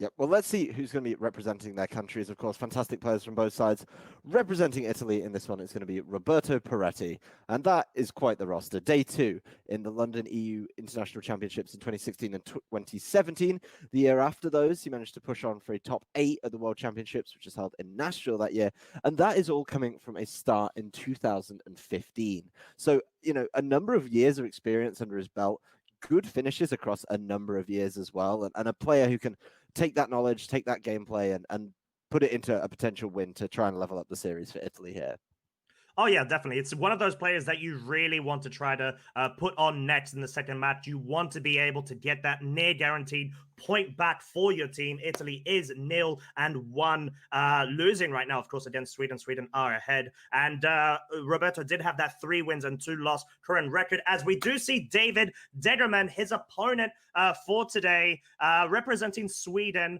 Yep. Well, let's see who's going to be representing their countries. Of course, fantastic players from both sides. Representing Italy in this one, it's going to be Roberto Porretti. And that is quite the roster. Day 2 in the London EU International Championships in 2016 and 2017. The year after those, he managed to push on for a top 8 at the World Championships, which was held in Nashville that year. And that is all coming from a start in 2015. So, a number of years of experience under his belt, good finishes across a number of years as well, and a player who can take that knowledge, take that gameplay, and put it into a potential win to try and level up the series for Italy here. Oh, yeah, definitely. It's one of those players that you really want to try to put on next in the second match. You want to be able to get that near guaranteed point back for your team. Italy is 0-1, losing right now, of course, against Sweden. Sweden are ahead. And Roberto did have that 3 wins and 2 loss current record, as we do see David Degerman, his opponent for today, representing Sweden.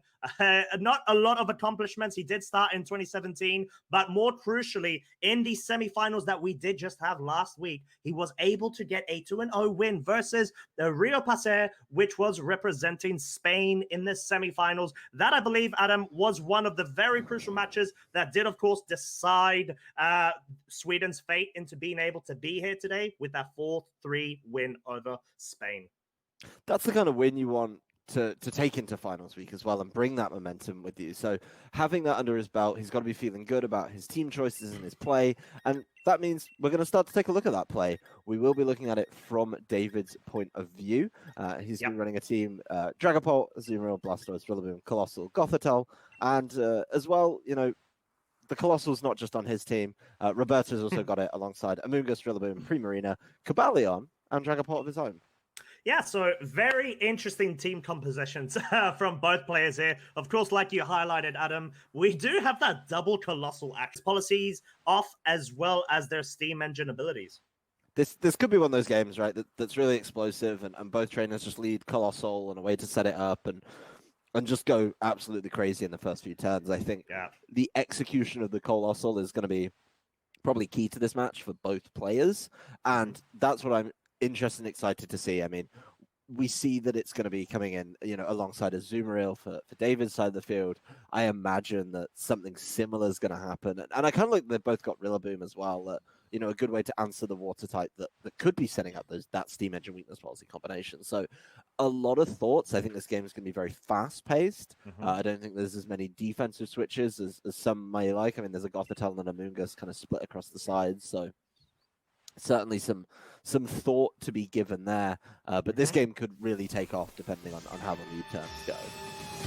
Not a lot of accomplishments. He did start in 2017, but more crucially, in the semifinals that we did just have last week, he was able to get a 2-0 win versus the Rio Passer, which was representing Spain in the semifinals. That, I believe, Adam, was one of the very crucial matches that did, of course, decide Sweden's fate into being able to be here today with that 4-3 win over Spain. That's the kind of win you want to take into finals week as well and bring that momentum with you. So having that under his belt, he's got to be feeling good about his team choices and his play. And that means we're going to start to take a look at that play. We will be looking at it from David's point of view. He's been running a team, Dragapult, Azumarill, Blastoise, Rillaboom, Colossal, Gothitelle, and as well, the Colossal's not just on his team. Roberto's also got it alongside Amoonguss, Rillaboom, Primarina, Cobalion, and Dragapult of his own. Yeah, so very interesting team compositions from both players here. Of course, like you highlighted, Adam, we do have that double Colossal Axe policies off, as well as their Steam Engine abilities. This could be one of those games, right, that's really explosive, and both trainers just lead Colossal and a way to set it up and just go absolutely crazy in the first few turns. I think the execution of the Colossal is going to be probably key to this match for both players, and that's what I'm interested and excited to see. I mean, we see that it's going to be coming in, alongside a Azumarill for David's side of the field. I imagine that something similar is going to happen. And I kind of like they've both got Rillaboom as well. That, a good way to answer the water type that could be setting up that Steam Engine weakness policy combination. So a lot of thoughts. I think this game is going to be very fast paced. I don't think there's as many defensive switches as some may like. I mean, there's a Gothitelle and a Amoonguss kind of split across the sides. So certainly some thought to be given there, but this game could really take off depending on how the lead turns go.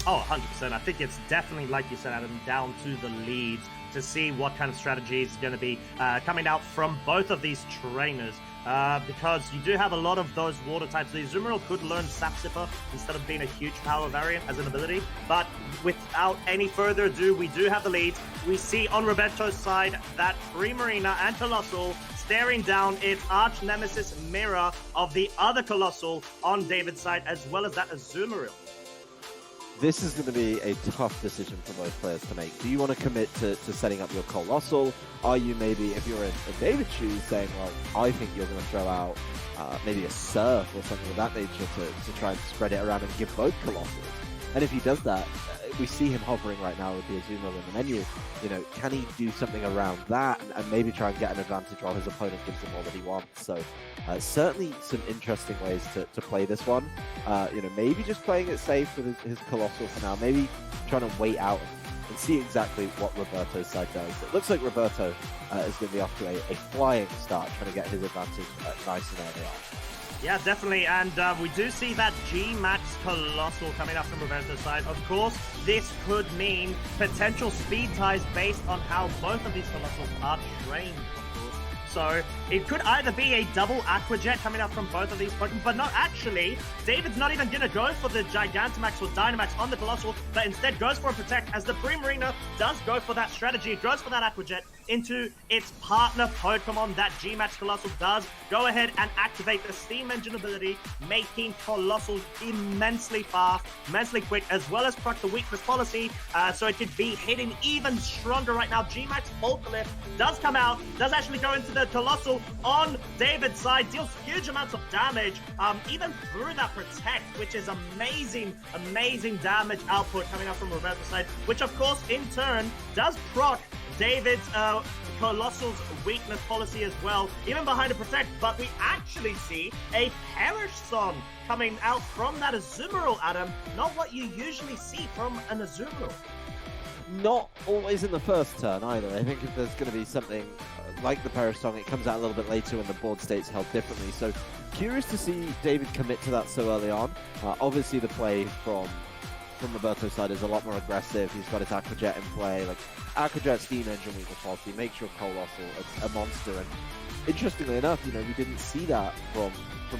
Oh, 100%. I think it's definitely, like you said, Adam, down to the leads to see what kind of strategy is going to be coming out from both of these trainers. Because you do have a lot of those water types. The Azumarill could learn Sap Sipper instead of being a huge power variant as an ability. But without any further ado, we do have the leads. We see on Roberto's side that Primarina and Colossal staring down its arch nemesis mirror of the other Colossal on David's side, as well as that Azumarill. This is going to be a tough decision for both players to make. Do you want to commit to setting up your Colossal? Are you maybe, if you're in David's shoes, saying, well, I think you're going to throw out maybe a Surf or something of that nature to try and spread it around and give both Colossals? And if he does that, we see him hovering right now with the Azumarill in the menu. Can he do something around that and maybe try and get an advantage while his opponent gives him all that he wants? So certainly some interesting ways to play this one. Maybe just playing it safe with his Colossal for now. Maybe trying to wait out and see exactly what Roberto's side does. It looks like Roberto is going to be off to a flying start, trying to get his advantage nice and early on. Yeah, definitely. And we do see that G-Max Colossal coming up from Roberto's side. Of course, this could mean potential speed ties based on how both of these Colossals are trained, of course. So it could either be a double Aqua Jet coming up from both of these Pokemon, but not actually. David's not even going to go for the Gigantamax or Dynamax on the Colossal, but instead goes for a Protect, as the Primarina does go for that strategy. It goes for that Aqua Jet into its partner Pokemon. That G-Max Colossal does go ahead and activate the Steam Engine ability, making Colossal immensely fast, immensely quick, as well as proc the weakness policy, so it could be hitting even stronger right now. G-Max Bulk Lift does come out, does actually go into the the Colossal on David's side, deals huge amounts of damage, even through that Protect, which is amazing damage output coming out from Roberto's side, which of course in turn does proc David's Colossal's weakness policy as well, even behind a Protect, but we actually see a Perish Song coming out from that Azumarill, Adam. Not what you usually see from an Azumarill. Not always in the first turn either. I think if there's going to be something like the Perish Song, it comes out a little bit later when the board state's held differently. So curious to see David commit to that so early on. Obviously the play from Roberto's side is a lot more aggressive. He's got his Aqua Jet in play, like Aqua Jet, Steam Engine, weakness policy, make sure Colossal a monster. And interestingly enough, you know, we didn't see that from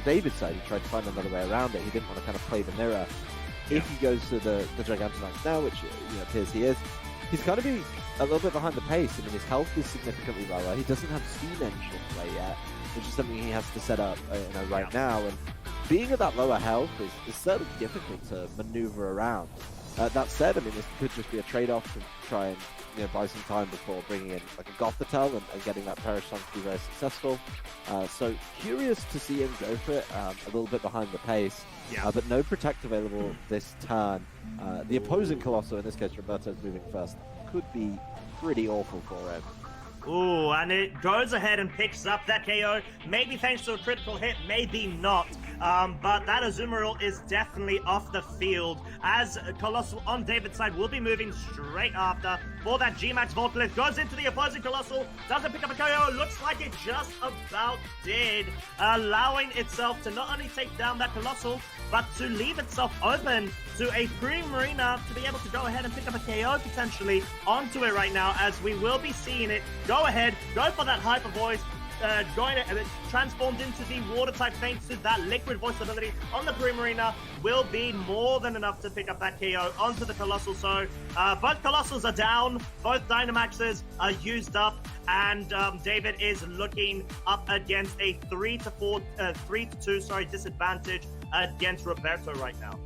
David's side. He tried to find another way around it. He didn't want to kind of play the mirror. If he goes to the Gigantamax now, which appears he is, he's kind of be a little bit behind the pace. I mean, his health is significantly lower. He doesn't have Steam Engine in play yet, which is something he has to set up right now. And being at that lower health is certainly difficult to maneuver around. That said, I mean, this could just be a trade-off to try and buy some time before bringing in like a Gothitelle and getting that Perish Song to be very successful. So curious to see him go for it, a little bit behind the pace. But no Protect available this turn. The opposing Colossal, in this case Roberto's moving first, could be pretty awful for him. Ooh, and it goes ahead and picks up that KO. Maybe thanks to a critical hit, maybe not. But that Azumarill is definitely off the field, as Colossal on David's side will be moving straight after for that G-Max Volcalith. Goes into the opposing Colossal, doesn't pick up a KO, looks like it just about did, allowing itself to not only take down that Colossal, but to leave itself open to a Primarina to be able to go ahead and pick up a KO potentially onto it right now, as we will be seeing it go ahead, go for that Hyper Voice, going to transformed into the water type thanks to that liquid voice ability on the Primarina, will be more than enough to pick up that KO onto the Colossal. So both Colossals are down, both Dynamaxes are used up, and David is looking up against a 3-2 disadvantage against Roberto right now.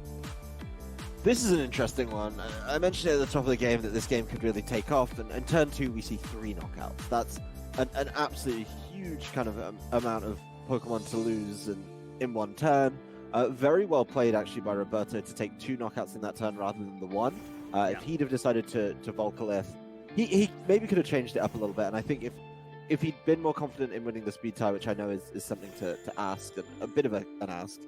This is an interesting one. I mentioned at the top of the game that this game could really take off, and in turn 2 we see 3 knockouts. That's an absolutely huge kind of amount of Pokemon to lose in one turn. Very well played actually by Roberto to take 2 knockouts in that turn rather than the 1. If he'd have decided to Volcalith, he maybe could have changed it up a little bit, and I think if he'd been more confident in winning the speed tie, which I know is something to ask, and a bit of an ask,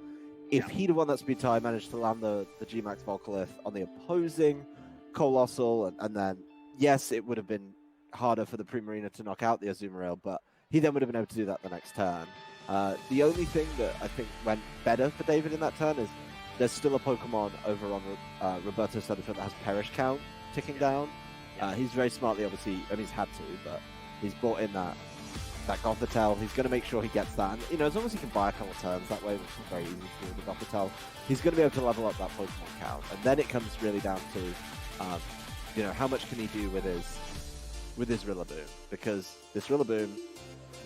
if he'd have won that speed tie, managed to land the G-Max Volcalith on the opposing Colossal, and then, yes, it would have been harder for the Primarina to knock out the Azumarill, but he then would have been able to do that the next turn. The only thing that I think went better for David in that turn is there's still a Pokemon over on Roberto's side of the field that has Perish Count ticking down. He's very smartly, obviously, and he's had to, but he's brought in that Gothitelle. He's going to make sure he gets that. And, as long as he can buy a couple of turns that way, which is very easy to do with the Gothitelle, he's going to be able to level up that Pokemon count. And then it comes really down to, how much can he do with his Rillaboom? Because this Rillaboom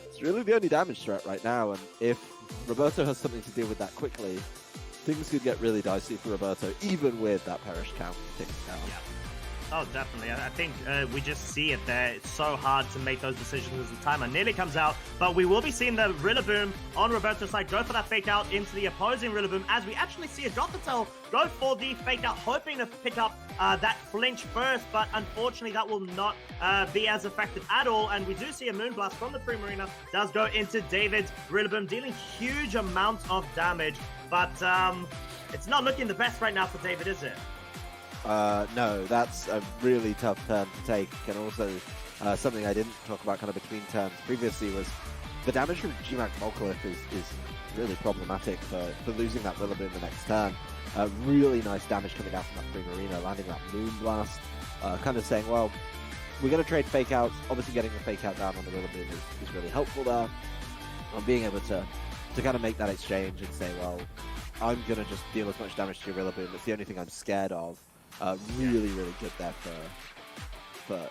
is really the only damage threat right now. And if Roberto has something to deal with that quickly, things could get really dicey for Roberto, even with that Perish count ticking down. Oh, definitely. I think we just see it there. It's so hard to make those decisions as the timer nearly comes out. But we will be seeing the Rillaboom on Roberto's side go for that fake out into the opposing Rillaboom, as we actually see a Gothitelle go for the fake out, hoping to pick up that flinch first. But unfortunately, that will not be as effective at all. And we do see a Moonblast from the Primarina does go into David's Rillaboom, dealing huge amounts of damage. But it's not looking the best right now for David, is it? No, that's a really tough turn to take, and also something I didn't talk about kind of between turns previously was the damage from G-Max Volcalith is really problematic for losing that Rillaboom the next turn. Really nice damage coming out from that Primarina, landing that Moonblast, kind of saying, well, we're going to trade fake outs. Obviously getting the fake out down on the Rillaboom is really helpful there. And being able to kind of make that exchange and say, well, I'm going to just deal as much damage to your Rillaboom. That's the only thing I'm scared of. Really good there for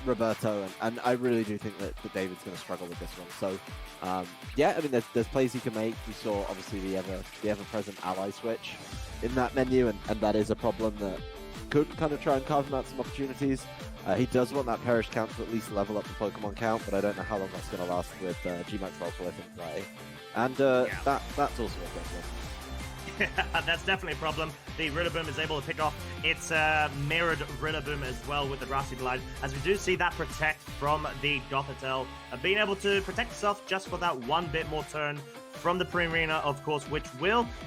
Roberto, and I really do think that David's going to struggle with this one. So, yeah, I mean, there's plays he can make. We saw, obviously, the ever-present ally switch in that menu, and that is a problem that could kind of try and carve him out some opportunities. He does want that Perish count to at least level up the Pokemon count, but I don't know how long that's going to last with Gmax Volpilith in play. And that's also a problem. That's definitely a problem. The Rillaboom is able to pick off its mirrored Rillaboom as well with the Grassy Glide, as we do see that protect from the Gothitelle. Being able to protect itself just for that one bit more turn from the Primarina, of course, which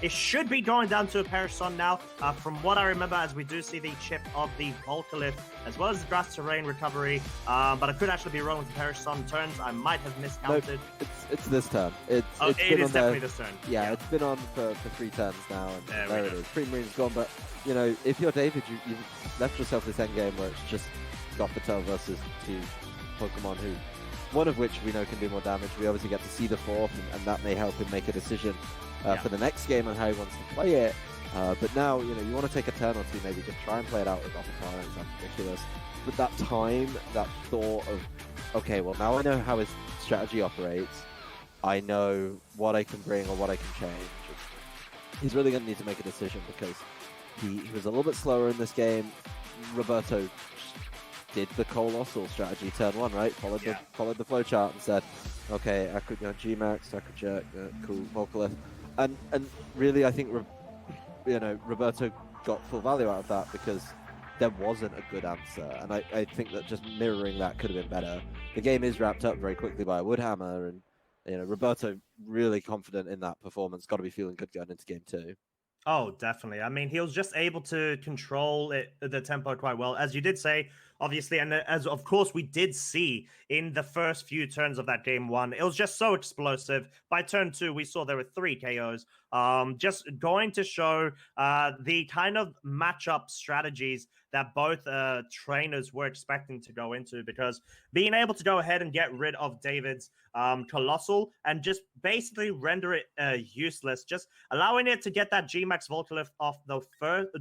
it should be going down to a Perish Sun now. From what I remember, as we do see the chip of the Volcalith, as well as the Grass Terrain recovery, but I could actually be wrong with the Perish Sun turns. I might have miscounted. No, it's this turn. It is definitely this turn. Yeah, it's been on for 3 turns now, and there it is. Primarina's gone, but, you know, if you're David, you've left yourself this endgame where it's just Gothitelle versus 2 Pokemon who... one of which we know can do more damage. We obviously get to see the 4th, and that may help him make a decision for the next game on how he wants to play it. But now, you know, you want to take a turn or two, maybe just try and play it out with Gothitelle. It's not ridiculous. But that time, that thought of, okay, well, now I know how his strategy operates. I know what I can bring or what I can change. He's really going to need to make a decision because he was a little bit slower in this game. Roberto did the Colossal strategy turn 1, right? Followed the flowchart and said, okay, I could go Gmax, I could jerk, cool, Volcalith. And really, I think, Roberto got full value out of that because there wasn't a good answer. And I think that just mirroring that could have been better. The game is wrapped up very quickly by a Woodhammer, and, you know, Roberto really confident in that performance, got to be feeling good going into game 2. Oh, definitely. I mean, he was just able to control the tempo quite well, as you did say, obviously, and as of course we did see in the first few turns of that game 1. It was just so explosive. By turn 2, we saw there were 3 KOs. Just going to show the kind of matchup strategies that both trainers were expecting to go into, because being able to go ahead and get rid of David's Colossal and just basically render it useless, just allowing it to get that Gmax Volcalith off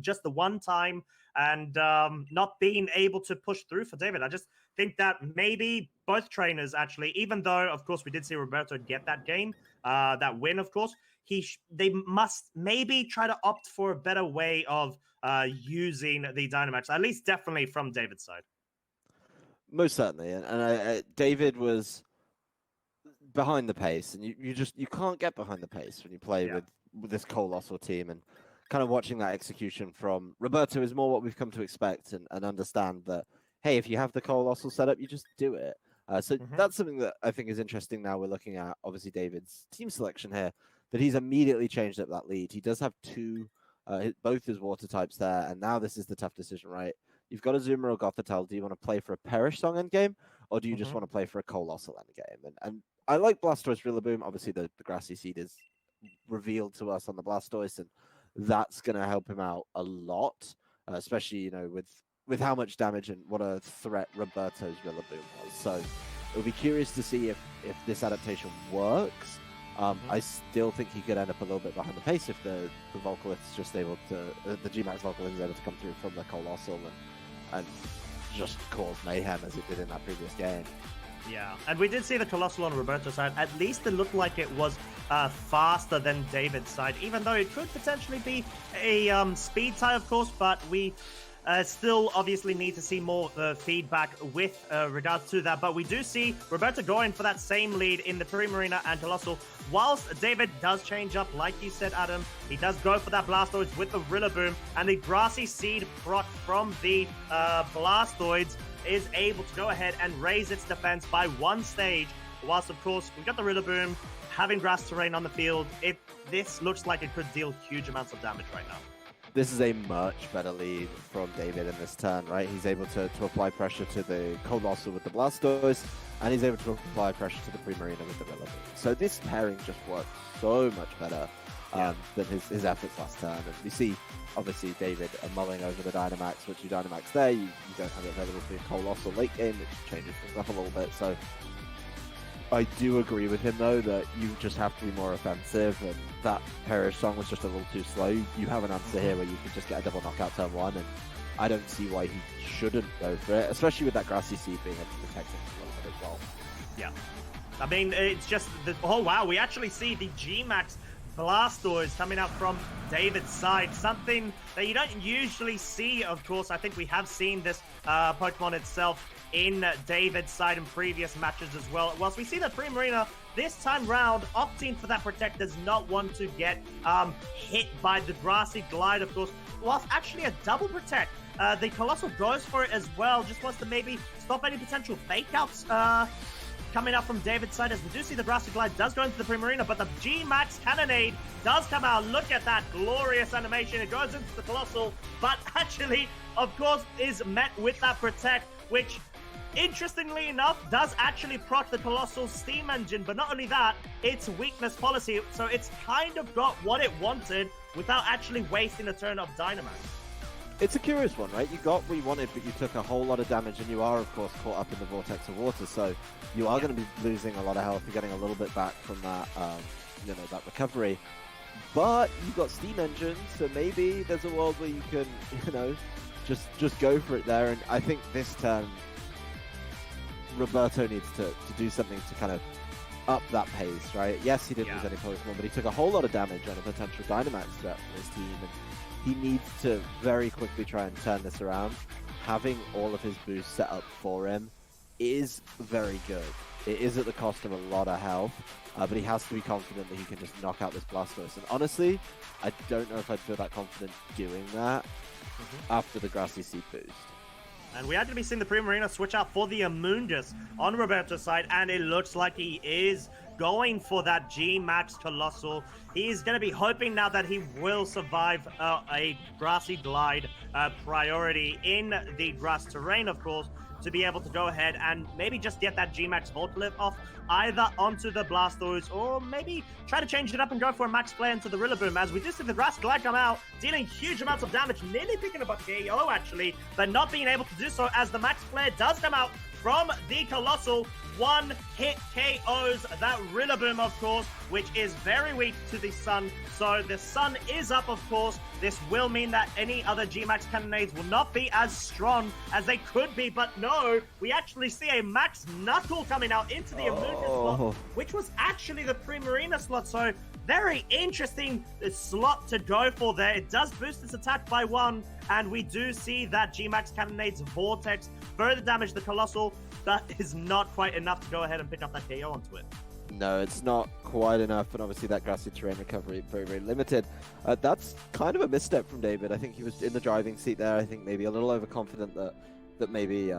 just the one time, and not being able to push through for David. I just think that maybe both trainers actually, even though of course we did see Roberto get that game, that win, of course, they must maybe try to opt for a better way of using the Dynamax, at least definitely from David's side. Most certainly, and David was behind the pace, and you can't get behind the pace when you play with this Colossal team, and kind of watching that execution from Roberto is more what we've come to expect and understand that, hey, if you have the Colossal setup, you just do it. So that's something that I think is interesting. Now we're looking at, obviously, David's team selection here, that he's immediately changed up that lead. He does have both his water types there, and now this is the tough decision, right? You've got a Zoomer or Gothitelle. Do you want to play for a Perish Song endgame, or do you just want to play for a Colossal endgame? And I like Blastoise Rillaboom. Obviously, the Grassy Seed is revealed to us on the Blastoise, and that's going to help him out a lot, especially, you know, with how much damage and what a threat Roberto's Rillaboom was. So it'll be curious to see if this adaptation works. I still think he could end up a little bit behind the pace if the Volcalith's just able to, the Gmax Volcalith is able to come through from the Colossal and just cause mayhem as it did in that previous game. Yeah, and we did see the Colossal on Roberto's side. At least it looked like it was faster than David's side, even though it could potentially be a speed tie, of course, but we still obviously need to see more feedback with regards to that. But we do see Roberto going for that same lead in the Primarina and Colossal, whilst David does change up, like you said, Adam. He does go for that Blastoise with the Rillaboom, and the Grassy Seed proc from the Blastoids is able to go ahead and raise its defense by 1 stage, whilst of course we've got the Rillaboom having Grass Terrain on the field. This looks like it could deal huge amounts of damage right now. This is a much better lead from David in this turn, right? He's able to apply pressure to the Colossal with the Blastoise, and he's able to apply pressure to the Primarina with the Rillaboom. So this pairing just works so much better than his efforts last turn. And we see, obviously, David mulling over the Dynamax, which you Dynamax there, you don't have it available for your Colossal late game, which changes things up a little bit. So I do agree with him, though, that you just have to be more offensive, and that Perish Song was just a little too slow. You have an answer here where you could just get a double knockout turn 1, and I don't see why he shouldn't go for it, especially with that Grassy Seed being able to protect him a little bit as well. Yeah. I mean, it's just, oh wow, we actually see the Gmax Blastoise coming out from David's side. Something that you don't usually see, of course. I think we have seen this Pokemon itself in David's side in previous matches as well. Whilst we see the Primarina this time round opting for that Protect, does not want to get hit by the Grassy Glide, of course. Whilst actually a double Protect, the Colossal goes for it as well. Just wants to maybe stop any potential fake outs coming up from David's side, as we do see the Grassy Glide does go into the Primarina, but the G-Max Cannonade does come out. Look at that glorious animation. It goes into the Colossal, but actually, of course, is met with that Protect, which, interestingly enough, does actually proc the Colossal Steam Engine, but not only that, it's weakness policy, so it's kind of got what it wanted without actually wasting a turn of Dynamax. It's a curious one, right? You got what you wanted, but you took a whole lot of damage, and you are, of course, caught up in the vortex of water, so you are going to be losing a lot of health. You're getting a little bit back from that, that recovery. But you've got Steam Engine, so maybe there's a world where you can, just go for it there. And I think this turn, Roberto needs to do something to kind of up that pace, right? Yes, he didn't lose any Pokemon, but he took a whole lot of damage on a potential Dynamax threat from his team, and he needs to very quickly try and turn this around. Having all of his boosts set up for him is very good. It is at the cost of a lot of health, but he has to be confident that he can just knock out this Blastoise. And honestly, I don't know if I'd feel that confident doing that after the Grassy Seed boost. And we had to be seeing the Primarina switch out for the Amoonguss on Roberto's side, and it looks like he is going for that G-Max Colossal. He's going to be hoping now that he will survive a Grassy Glide priority in the grass terrain, of course, to be able to go ahead and maybe just get that G-Max Voltolith off either onto the Blastoise, or maybe try to change it up and go for a Max Flare into the Rillaboom, as we do see the Grass Glide come out, dealing huge amounts of damage, nearly picking up a KO actually, but not being able to do so as the Max Flare does come out from the Colossal. One hit KOs that Rillaboom, of course, which is very weak to the Sun. So the Sun is up, of course. This will mean that any other G-Max Cannonades will not be as strong as they could be. But no, we actually see a Max Knuckle coming out into the Amoonguss slot, which was actually the Primarina slot. So very interesting slot to go for there. It does boost its attack by 1, and we do see that G-Max Cannonade's Vortex further damage the Colossal. That is not quite enough to go ahead and pick up that KO onto it. No, it's not quite enough, and obviously that grassy terrain recovery very, very limited. That's kind of a misstep from David. I think he was in the driving seat there. I think maybe a little overconfident that maybe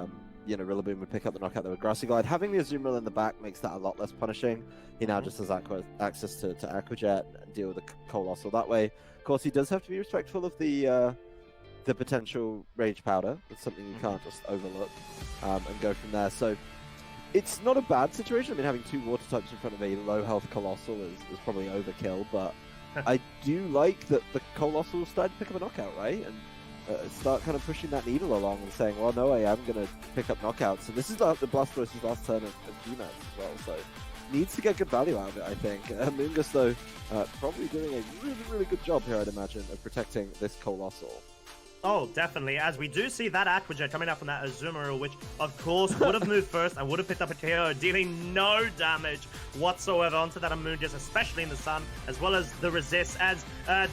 Rillaboom would pick up the knockout there with Grassy Glide. Having the Azumarill in the back makes that a lot less punishing. He now just has access to Aqua Jet and deal with the Colossal that way. Of course, he does have to be respectful of the potential Rage Powder. That's something you can't just overlook and go from there. So it's not a bad situation. I mean, having 2 water types in front of a low health Colossal is probably overkill, but I do like that the Colossal started to pick up a knockout, right? And start kind of pushing that needle along and saying, well, no, I am going to pick up knockouts. And this is the Blastoise's last turn of G-Max as well, so needs to get good value out of it, I think. Amoonguss, though, probably doing a really, really good job here, I'd imagine, of protecting this Colossal. Oh, definitely, as we do see that Aqua Jet coming out from that Azumarill, which, of course, would have moved first and would have picked up a KO, dealing no damage whatsoever onto that Amoonguss, especially in the Sun, as well as the Resist, as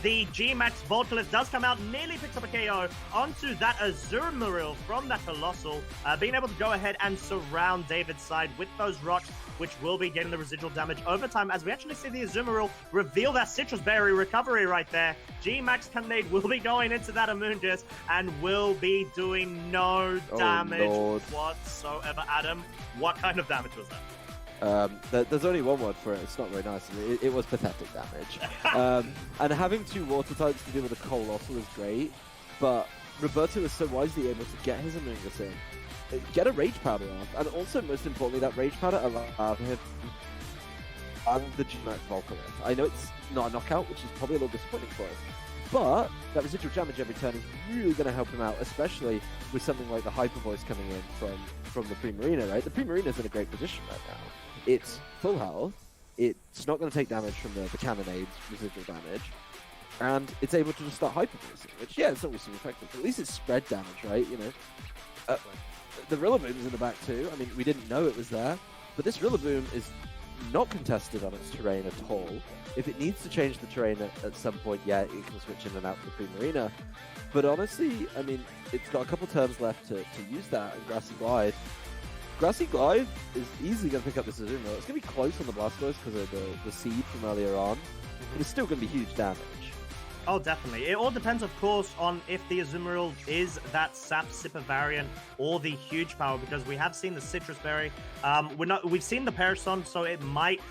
the G-Max Voltolith does come out, nearly picks up a KO onto that Azumarill from that Colossal, being able to go ahead and surround David's side with those rocks, which will be getting the residual damage over time, as we actually see the Azumarill reveal that Citrus Berry recovery right there. G-Max Cannonade will be going into that Amoonguss and will be doing no damage whatsoever. Adam, what kind of damage was that? There's only one word for it. It's not very nice. It was pathetic damage. And having 2 water types to deal with a Colossal is great, but Roberto was so wisely able to get his Amoonguss in, get a Rage Powder off, and also, most importantly, that Rage Powder allowed him and the G-Max Voltolith. I know it's not a knockout, which is probably a little disappointing for him, but that residual damage every turn is really going to help him out, especially with something like the Hyper Voice coming in from the Primarina, right? The Primarina's in a great position right now. It's full health, it's not going to take damage from the Cannonades, residual damage, and it's able to just start Hyper Voicing, which, yeah, it's not really super effective, but at least it's spread damage, right? The Rillaboom's in the back too. I mean, we didn't know it was there, but this Rillaboom is not contested on its terrain at all. If it needs to change the terrain at some point, yeah, it can switch in and out of the Primarina. But honestly, I mean, it's got a couple turns left to use that, and Grassy Glide. Grassy Glide is easily going to pick up this Azumarill. It's going to be close on the Blastoise because of the seed from earlier on, but it's still going to be huge damage. Oh, definitely. It all depends, of course, on if the Azumarill is that Sap Sipper variant or the huge power, because we have seen the Citrus Berry. We've seen the Parasan, so it might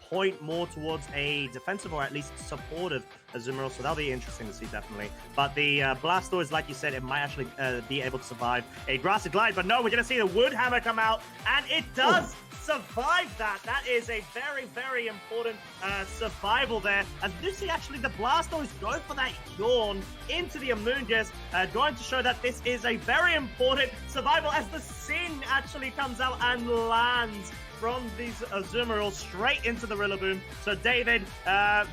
point more towards a defensive or at least supportive Azumarill, so that'll be interesting to see, definitely. But the Blastoise, like you said, it might actually be able to survive a Grassy Glide, but no, we're going to see the Wood Hammer come out, and it does survive that. That is a very, very important survival there. As you see, actually, the Blastoise go for that Yawn into the Amoonguss, going to show that this is a very important survival as the Sin actually comes out and lands from these Azumarill straight into the Rillaboom. So David,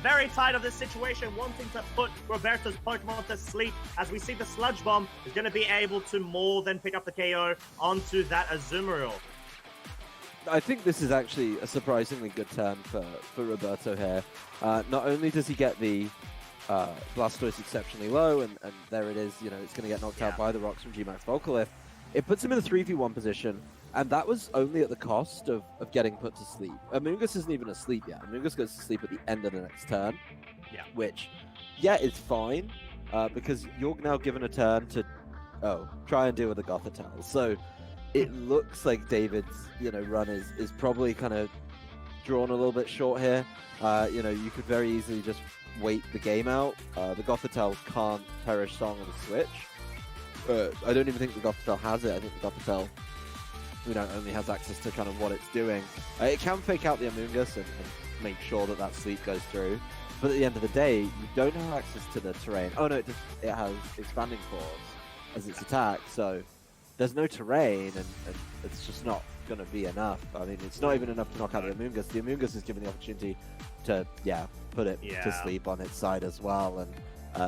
very tired of this situation, wanting to put Roberto's Pokemon to sleep, as we see the Sludge Bomb is going to be able to more than pick up the KO onto that Azumarill. I think this is actually a surprisingly good turn for Roberto here. Not only does he get the Blastoise exceptionally low, and there it is, you know, it's going to get knocked out by the rocks from G-Max Volcalith. It puts him in a 3v1 position, and that was only at the cost of getting put to sleep. Amoonguss isn't even asleep yet. Amoonguss goes to sleep at the end of the next turn, which, yeah, is fine, because you're now given a turn to, try and deal with the Gothitelle. So it looks like David's, run is probably kind of drawn a little bit short here. You could very easily just wait the game out. The Gothitelle can't perish Song on the Switch. I don't even think the Gothitelle has it. I think the Gothitelle, only has access to kind of what it's doing. It can fake out the Amoonguss and make sure that sleep goes through. But at the end of the day, you don't have access to the terrain. Oh no, it has Expanding Force as its attack, so there's no terrain, and it's just not going to be enough. I mean, it's not even enough to knock out the Amoonguss. The Amoonguss is given the opportunity to, put it to sleep on its side as well. And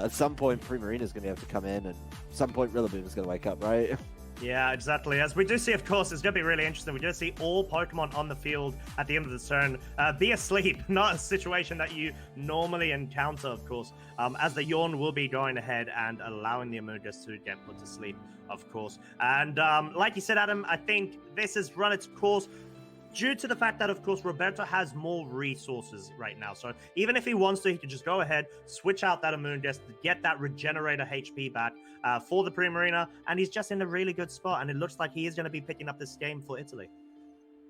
at some point, Primarina is going to be able to come in, and at some point, Rillaboom is going to wake up, right? Yeah, exactly. As we do see, of course, it's going to be really interesting. We're going to see all Pokemon on the field at the end of the turn be asleep, not a situation that you normally encounter, of course, as the Yawn will be going ahead and allowing the Amoonguss to get put to sleep, of course. And like you said, Adam, I think this has run its course due to the fact that, of course, Roberto has more resources right now. So even if he wants to, he can just go ahead, switch out that Amoonguss, get that Regenerator HP back for the Primarina, and he's just in a really good spot. And it looks like he is going to be picking up this game for Italy.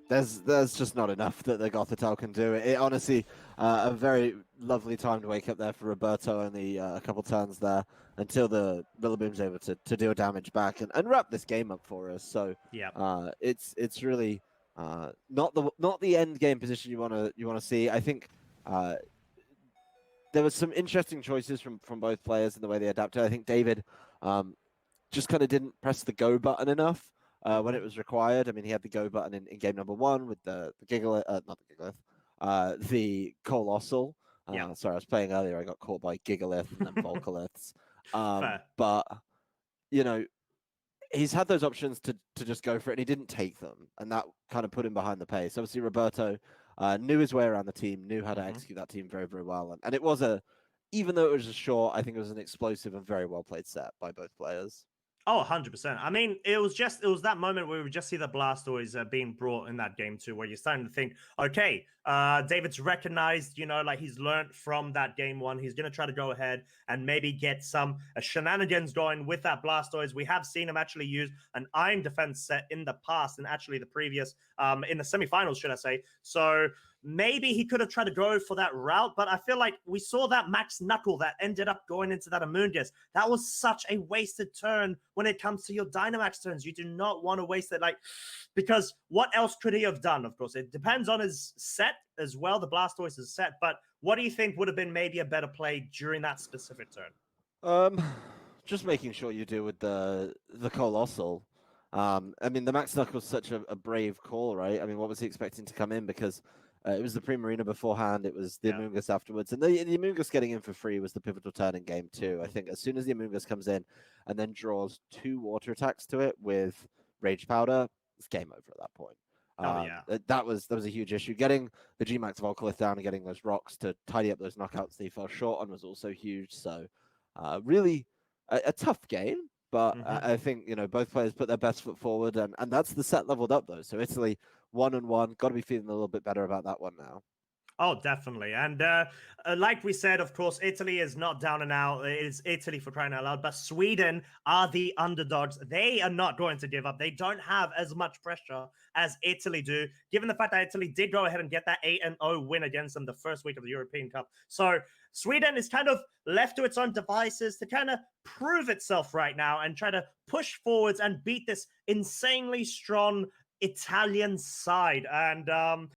There's just not enough that the Gothitelle can do. It honestly, a very lovely time to wake up there for Roberto, only a couple turns there until the Rillaboom's able to deal damage back and wrap this game up for us. So it's really not the end game position you want to see. I think there was some interesting choices from both players in the way they adapted. I think David just kind of didn't press the go button enough when it was required. I mean, he had the go button in game number 1 with the Gigalith, not the Gigalith, the Colossal. Sorry, I was playing earlier. I got caught by Gigalith and then Volcaliths. But he's had those options to just go for it, and he didn't take them, and that kind of put him behind the pace. Obviously, Roberto knew his way around the team, knew how to execute that team very, very well, and it was even though it was a short, I think it was an explosive and very well played set by both players. Oh, 100%. I mean, it was that moment where we just see the Blastoise being brought in that game too, where you're starting to think, okay, David's recognized, like he's learned from that game 1. He's going to try to go ahead and maybe get some shenanigans going with that Blastoise. We have seen him actually use an Iron Defense set in the past, and actually the previous, in the semifinals, should I say. So maybe he could have tried to go for that route, but I feel like we saw that Max Knuckle that ended up going into that Amoonguss. That was such a wasted turn when it comes to your Dynamax turns. You do not want to waste it, because what else could he have done? Of course, it depends on his set as well. The Blastoise is set, but what do you think would have been maybe a better play during that specific turn? Just making sure you deal with the Colossal. I mean, the Max Knuckle was such a brave call, right? I mean, what was he expecting to come in? Because it was the Primarina beforehand. It was the Amoonguss afterwards. And the Amoonguss getting in for free was the pivotal turn in game 2. I think as soon as the Amoonguss comes in and then draws 2 water attacks to it with Rage Powder, it's game over at that point. That was a huge issue. Getting the Gmax Volcalyth down and getting those rocks to tidy up those knockouts they fell short on was also huge. So really a tough game, but I think, you know, both players put their best foot forward, and that's the set leveled up though. So Italy 1-1, got to be feeling a little bit better about that one now. Oh, definitely. And like we said, of course, Italy is not down and out. It is Italy for crying out loud. But Sweden are the underdogs. They are not going to give up. They don't have as much pressure as Italy do, given the fact that Italy did go ahead and get that 8-0 win against them the first week of the European Cup. So Sweden is kind of left to its own devices to kind of prove itself right now and try to push forwards and beat this insanely strong Italian side. And